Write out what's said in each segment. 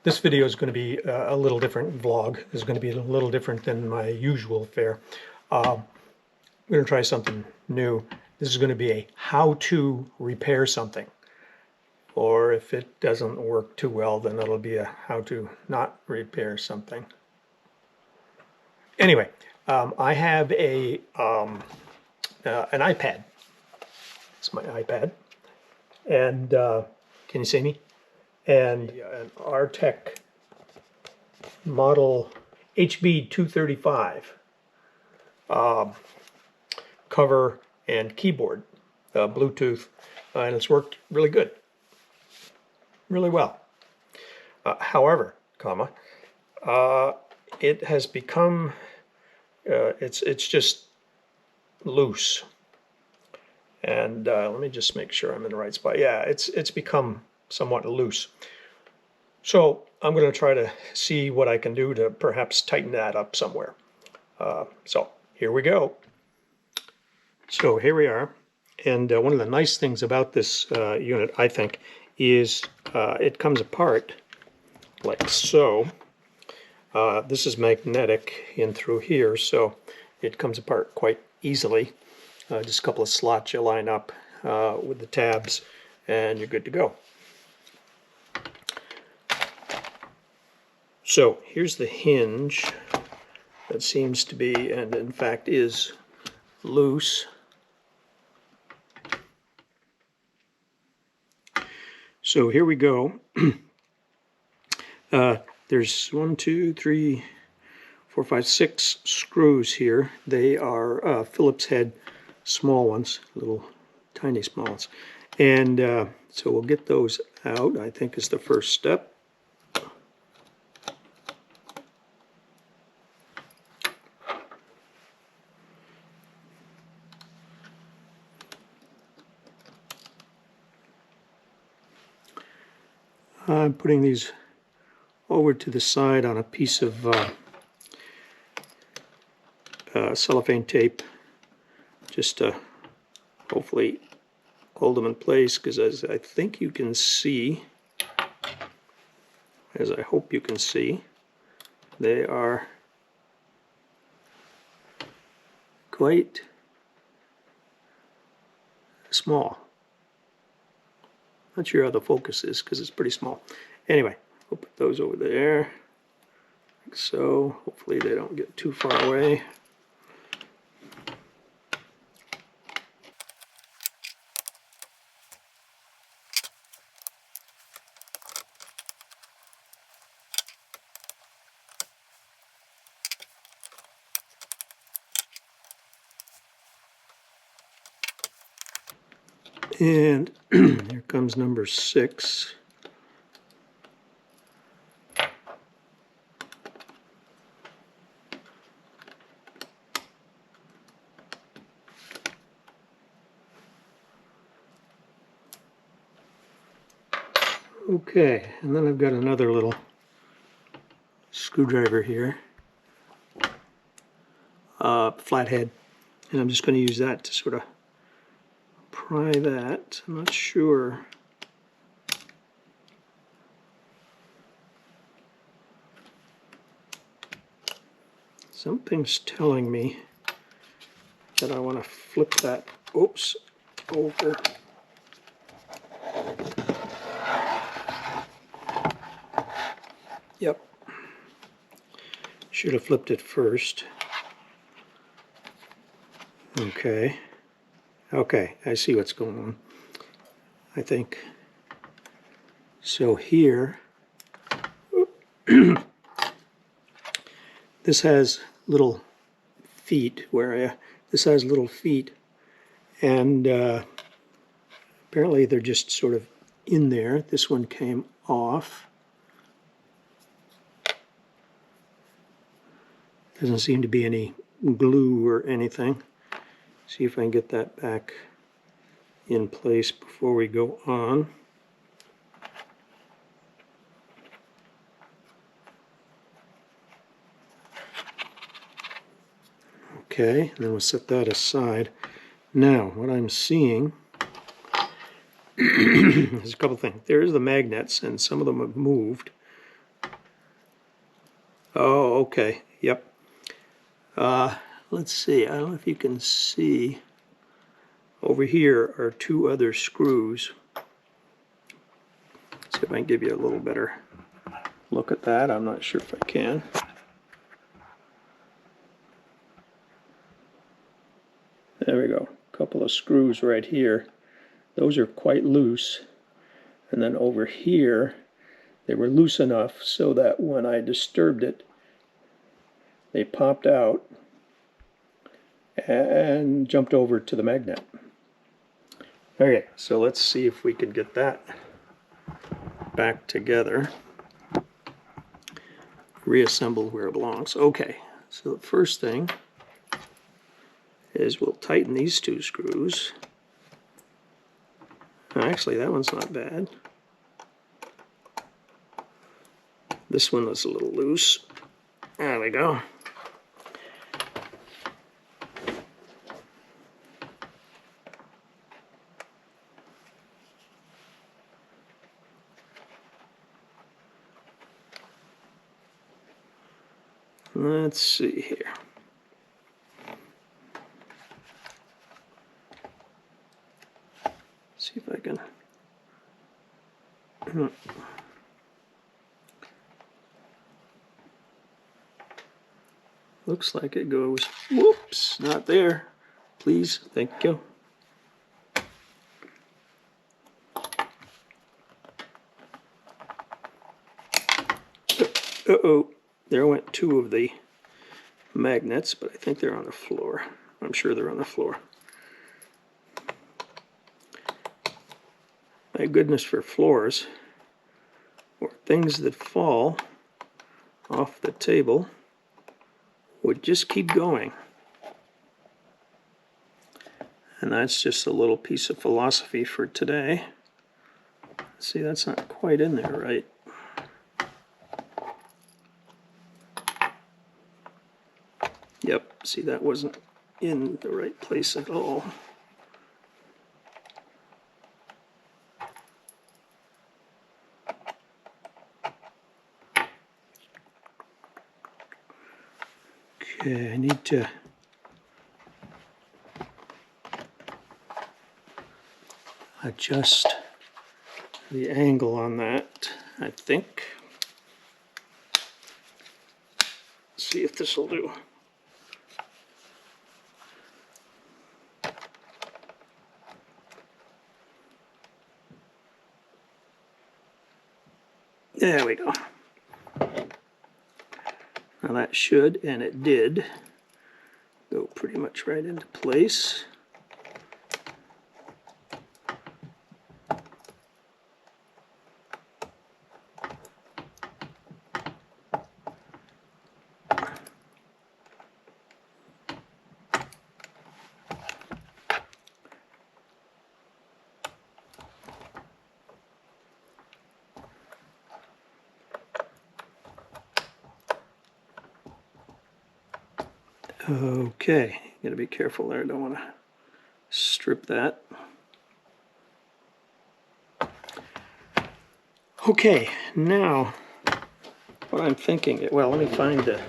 This video is going to be a little different vlog. It's going to be a little different than my usual fare. I'm going to try something new. This is going to be a how to repair something. Or if it doesn't work too well, then it'll be a how to not repair something. Anyway, I have an iPad. It's my iPad. And can you see me? And an Arteck model HB235 cover and keyboard, Bluetooth, and it's worked really good, really well. However, it has become, it's just loose. And let me just make sure I'm in the right spot. Yeah, it's become somewhat loose. So I'm going to try to see what I can do to perhaps tighten that up somewhere. So here we go. So here we are. And one of the nice things about this unit, I think, is it comes apart like so. This is magnetic in through here, so it comes apart quite easily. Just a couple of slots you line up with the tabs and you're good to go. So here's the hinge that seems to be, and in fact is, loose. So here we go. There's 1, 2, 3, 4, 5, 6 screws here. They are Phillips head small ones, little tiny small ones. And so we'll get those out, I think is the first step. I'm putting these over to the side on a piece of cellophane tape, just to hopefully hold them in place, because as I think you can see, as I hope you can see, they are quite small. Not sure how the focus is because it's pretty small. Anyway, we'll put those over there, like so. Hopefully they don't get too far away. And here comes number 6. Okay, and then I've got another little screwdriver here, flathead, and I'm just going to use that to sort of pry that. I'm not sure. Something's telling me that I want to flip that, oops, over. Yep. Should have flipped it first. Okay. Okay, I see what's going on, I think. So here, this has little feet, this has little feet, and apparently they're just sort of in there. This one came off. Doesn't seem to be any glue or anything. See if I can get that back in place before we go on. Okay, then we'll set that aside. Now, what I'm seeing There's a couple things. There's the magnets, and some of them have moved. Oh, okay. Yep. Let's see. I don't know if you can see. Over here are two other screws. Let's see if I can give you a little better look at that. I'm not sure if I can. There we go. A couple of screws right here. Those are quite loose. And then over here, they were loose enough so that when I disturbed it, they popped out and jumped over to the magnet. Okay, so let's see if we can get that back together. Reassemble where it belongs. Okay, so the first thing is we'll tighten these two screws. Actually, that one's not bad. This one was a little loose. There we go. Let's see here. See if I can. Looks like it goes. Whoops, not there. Please, thank you. Uh-oh, there went two of the magnets, but I think they're on the floor. I'm sure they're on the floor. My goodness, for floors or things that fall off the table would just keep going. And that's just a little piece of philosophy for today. See, that's not quite in there right. Yep, see, that wasn't in the right place at all. Okay, I need to adjust the angle on that, I think. See if this will do. There we go. Now that should, and it did, go pretty much right into place. Okay, gotta be careful there, I don't want to strip that. Okay, now what I'm thinking, well, let me find the,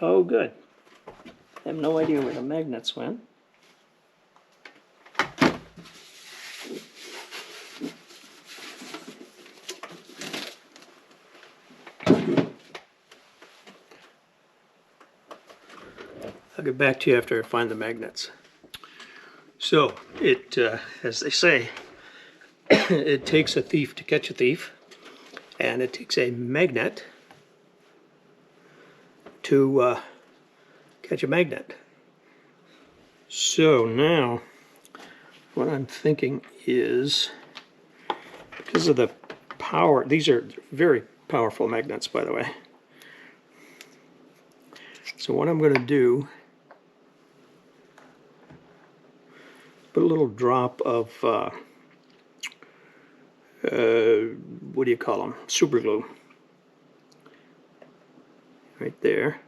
oh good, I have no idea where the magnets went. I'll get back to you after I find the magnets. So, it, as they say, it takes a thief to catch a thief, and it takes a magnet to catch a magnet. So now, what I'm thinking is, because of the power, these are very powerful magnets, by the way. So what I'm going to do, put a little drop of, what do you call them? Super glue. Right there.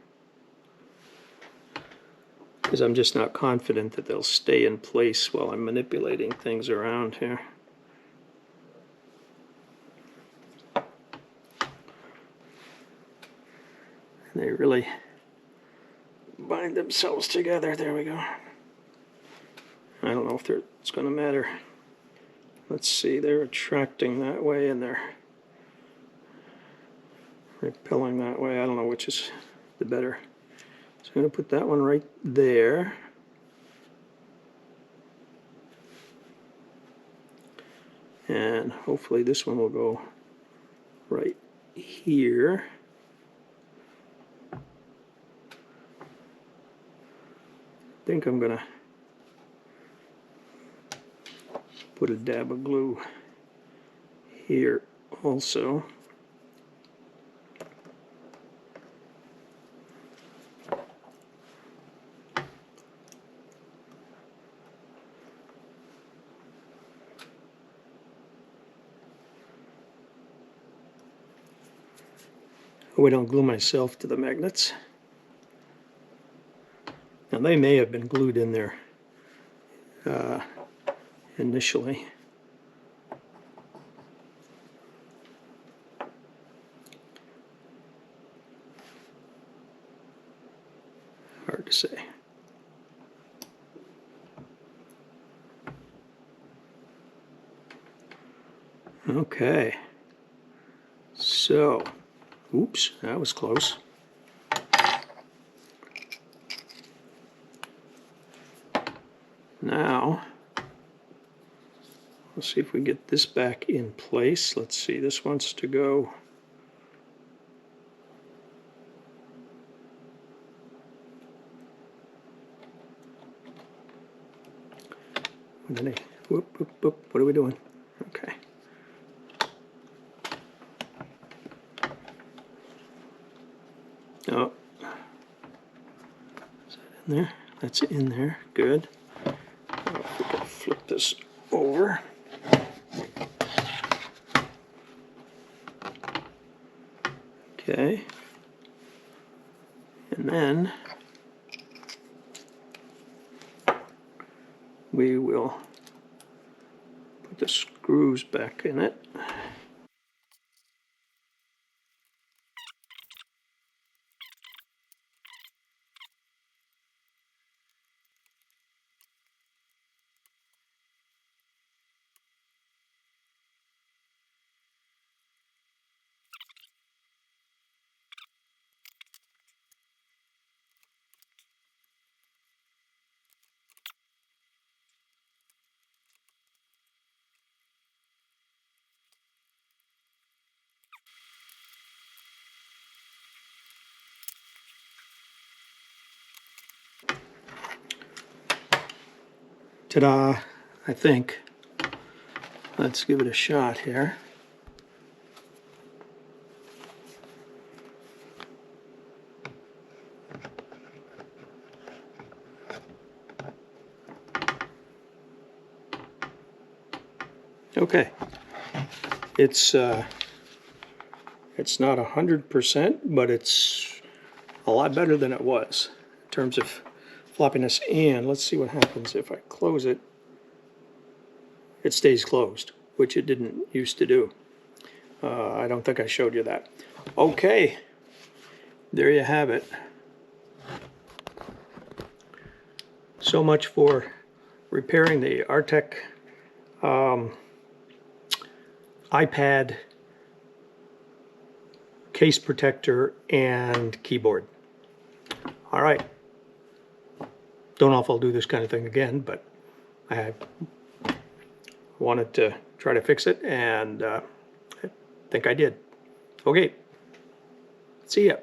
Because I'm just not confident that they'll stay in place while I'm manipulating things around here. they really bind themselves together. There we go. I don't know if it's going to matter. Let's see, they're attracting that way and they're repelling that way. I don't know which is the better. So I'm going to put that one right there. And hopefully this one will go right here. I think I'm going to put a dab of glue here also. I don't glue myself to the magnets. Now they may have been glued in there initially. Hard to say. Okay. So, oops, that was close. Now, let's see if we get this back in place. Let's see, this wants to go whoop, whoop, whoop. What are we doing? Okay. Oh, is that in there? That's in there. Good. Now if we can flip this over. Okay. And then we will put the screws back in it. Ta-da, I think. Let's give it a shot here. Okay, it's not 100%, but it's a lot better than it was in terms of floppiness. And let's see what happens if I close it. It stays closed, which it didn't used to do. I don't think I showed you that. Okay, there you have it. So much for repairing the Arteck iPad case protector and keyboard. All right. Don't know if I'll do this kind of thing again, but I wanted to try to fix it, and I think I did. Okay. See ya.